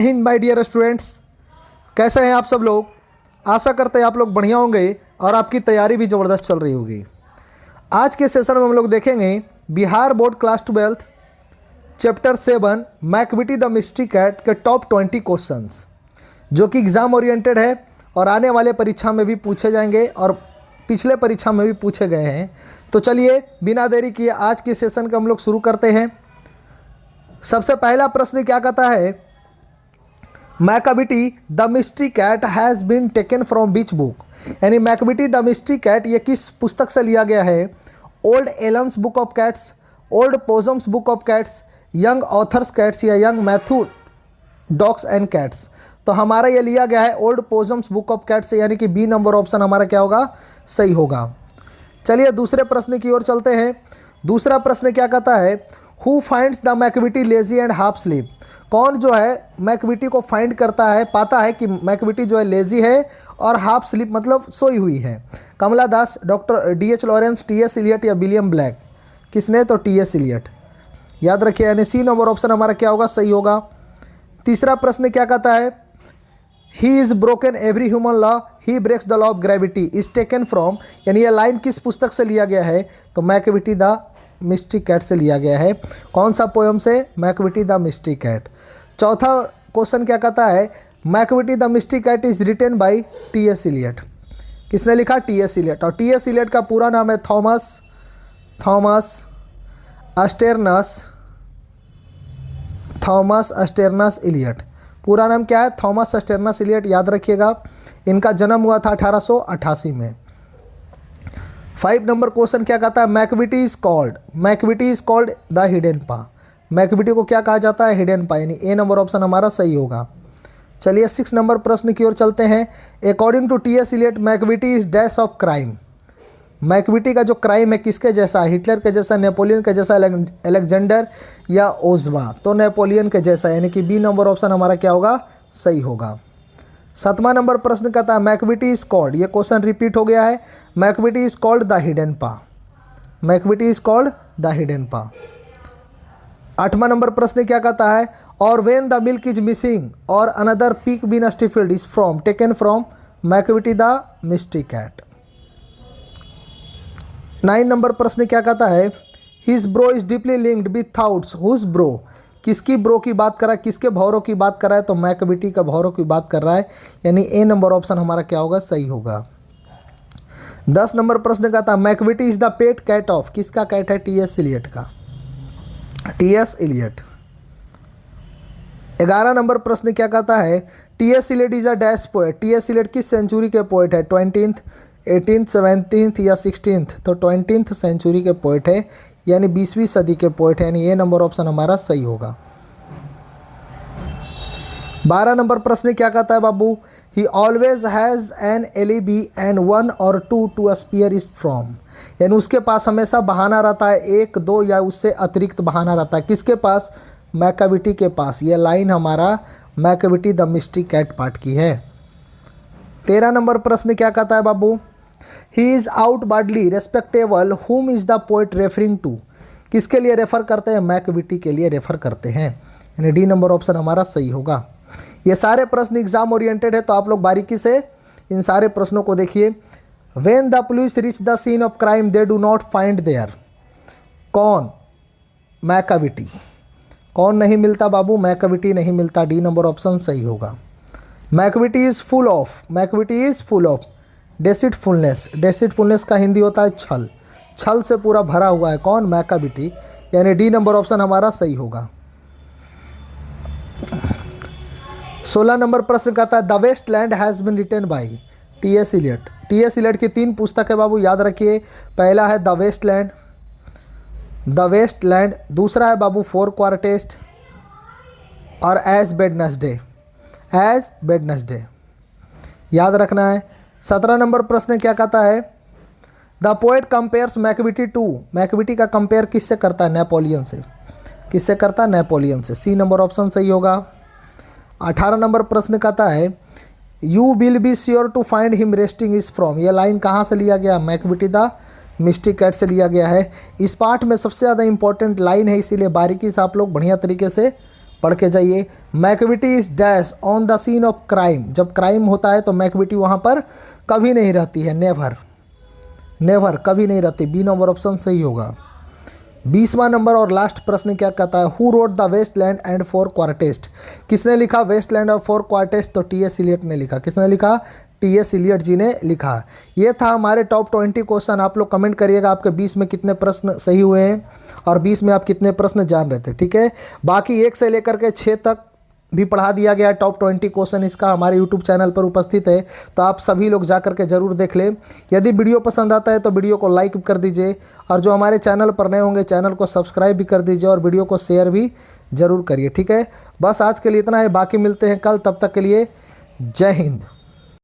Hind my dear students, कैसे हैं आप सब लोग। आशा करते हैं आप लोग बढ़िया होंगे और आपकी तैयारी भी ज़बरदस्त चल रही होगी। आज के सेशन में हम लोग देखेंगे Bihar board class 12 chapter 7 Macavity the mystery cat के टॉप 20 क्वेश्चंस, जो कि एग्ज़ाम ओरिएंटेड है और आने वाले परीक्षा में भी पूछे जाएंगे और पिछले परीक्षा में भी पूछे गए हैं। तो चलिए बिना देरी किए आज के सेशन का हम लोग शुरू करते हैं। सबसे पहला प्रश्न क्या कहता है, Macavity the mystery cat has been taken from which book. यानी मैकविटी द मिस्ट्री कैट ये किस पुस्तक से लिया गया है। Old elms book of cats, old possums book of cats, young authors cats या young Matthew dogs and cats. तो हमारा ये लिया गया है old possums book of cats से, यानी कि बी नंबर ऑप्शन हमारा क्या होगा, सही होगा। चलिए दूसरे प्रश्न की ओर चलते हैं। दूसरा प्रश्न क्या कहता है, who finds the Macavity lazy and half sleep. कौन जो है मैकविटी को फाइंड करता है, पाता है कि मैकविटी जो है लेजी है और हाफ स्लीप मतलब सोई हुई है। Kamala Das, doctor D.H. Lawrence, T.S. Eliot या विलियम ब्लैक। किसने, तो T.S. इलियट। याद रखिए, यानी सी नंबर ऑप्शन हमारा क्या होगा, सही होगा। तीसरा प्रश्न क्या कहता है, he is broken every human law, he breaks the law of gravity is taken from. यानी ये लाइन किस पुस्तक से लिया गया है, तो मैकविटी द मिस्ट्री कैट से लिया गया है। कौन सा पोएम से, मैकविटी द मिस्ट्री कैट। चौथा क्वेश्चन क्या कहता है, Macavity the mystery cat is written by T.S. Eliot. किसने लिखा, T.S. इलियट। और T.S. इलियट का पूरा नाम है थॉमस अस्टेरनस इलियट। पूरा नाम क्या है, थॉमस अस्टेरनस इलियट। याद रखिएगा, इनका जन्म हुआ था 1888 में। 5 नंबर क्वेश्चन क्या कहता है, Macavity is called the hidden paw. Macavity को क्या कहा जाता है, हिडन पा, यानी ए नंबर ऑप्शन हमारा सही होगा। चलिए 6 नंबर प्रश्न की ओर चलते हैं। According to T.S. Eliot Macavity is dash of crime. Macavity का जो क्राइम है किसके जैसा, हिटलर के जैसा, नेपोलियन के जैसा, अलेक्जेंडर या ओजमा। तो नेपोलियन के जैसा, यानी कि बी नंबर ऑप्शन हमारा क्या होगा, सही होगा। 7वां नंबर प्रश्न कहता है, मैकविटी इज कॉल्ड, ये क्वेश्चन रिपीट हो गया है, Macavity is called the hidden paw. Macavity is called the hidden paw. 8वां नंबर प्रश्न क्या कहता है, और when the milk is missing और another peak been stifled is from taken from Macavity the mystery cat. 9 नंबर प्रश्न क्या कहता है, his brow is deeply lined with thoughts whose brow. किसकी ब्रो की बात कर रहा है, किसके भौरों की बात कर रहा है, तो मैकविटी का भौरों की बात कर रहा है, यानी ए नंबर ऑप्शन हमारा क्या होगा, सही होगा। 10 नंबर प्रश्न कहता है, Macavity is the pet cat of. किसका कैट है, T.S. इलियट का, T.S. इलियट। 11 नंबर प्रश्न क्या कहता है, T.S. Eliot is a dash poet. T.S. Eliot किस सेंचुरी के पोएट है, 20th, 18th, 17th या 16th। तो 20th सेंचुरी के पोएट है, यानी 20वीं सदी के पोएट है, यानी ये नंबर ऑप्शन हमारा सही होगा। 12 नंबर प्रश्न क्या कहता है बाबू, he always has an alibi and 1 or 2 to spare is from. यानी उसके पास हमेशा बहाना रहता है, 1, 2 या उससे अतिरिक्त बहाना रहता है। किसके पास, मैकविटी के पास। यह लाइन हमारा Macavity the mystery cat part की है। 13 नंबर प्रश्न क्या कहता है बाबू, he is outwardly respectable whom is the poet referring to. किसके लिए रेफर करते हैं, मैकविटी के लिए रेफर करते हैं, यानी डी नंबर ऑप्शन हमारा सही होगा। ये सारे प्रश्न एग्जाम ओरिएंटेड है, तो आप लोग बारीकी से इन सारे प्रश्नों को देखिए। When the police reach the scene of crime they do not find there. कौन, मैकविटी। कौन नहीं मिलता बाबू, मैकविटी नहीं मिलता, डी नंबर ऑप्शन सही होगा। Macavity is full of deceitfulness. Deceitfulness का हिंदी होता है छल। छल से पूरा भरा हुआ है कौन, मैकविटी, यानी डी नंबर ऑप्शन हमारा सही होगा। 16 नंबर प्रश्न कहता है, the waste land has been written by T.S. Eliot. T.S. Eliot की 3 पुस्तक है बाबू, याद रखिए। पहला है द वेस्ट लैंड, दूसरा है बाबू 4 क्वार्टेस्ट और एज वेडनेसडे, याद रखना है। 17 नंबर प्रश्न क्या कहता है, the poet compares Macavity to. Macavity का कंपेयर किससे करता है, नेपोलियन से। किससे करता है, नेपोलियन से, सी नंबर ऑप्शन सही होगा। 18 नंबर प्रश्न कहता है, you will be sure to find him resting is from. यह लाइन कहाँ से लिया गया, मैकविटी द मिस्ट्री कैट से लिया गया है। इस पार्ट में सबसे ज़्यादा इंपॉर्टेंट लाइन है, इसीलिए बारीकी से आप लोग बढ़िया तरीके से पढ़ के जाइए। Macavity is dash on the scene of crime, जब क्राइम होता है तो मैकविटी वहाँ पर कभी नहीं रहती है, नेवर, नेवर कभी नहीं रहती। बी नंबर ऑप्शन सही होगा। 20वां नंबर और लास्ट प्रश्न क्या कहता है, who wrote the waste land and four quartets, किसने लिखा वेस्टलैंड और फोर क्वार्टेस्ट, तो टी.एस. इलियट ने लिखा। किसने लिखा, टी.एस. इलियट जी ने लिखा। ये था हमारे टॉप 20 क्वेश्चन। आप लोग कमेंट करिएगा आपके 20 में कितने प्रश्न सही हुए हैं और 20 में आप कितने प्रश्न जान रहे थे, ठीक है। बाकी 1 से लेकर के 6 तक भी पढ़ा दिया गया टॉप 20 क्वेश्चन, इसका हमारे यूट्यूब चैनल पर उपस्थित है, तो आप सभी लोग जा करके ज़रूर देख लें। यदि वीडियो पसंद आता है तो वीडियो को लाइक कर दीजिए और जो हमारे चैनल पर नए होंगे चैनल को सब्सक्राइब भी कर दीजिए और वीडियो को शेयर भी ज़रूर करिए, ठीक है। बस आज के लिए इतना है, बाकी मिलते हैं कल, तब तक के लिए जय हिंद।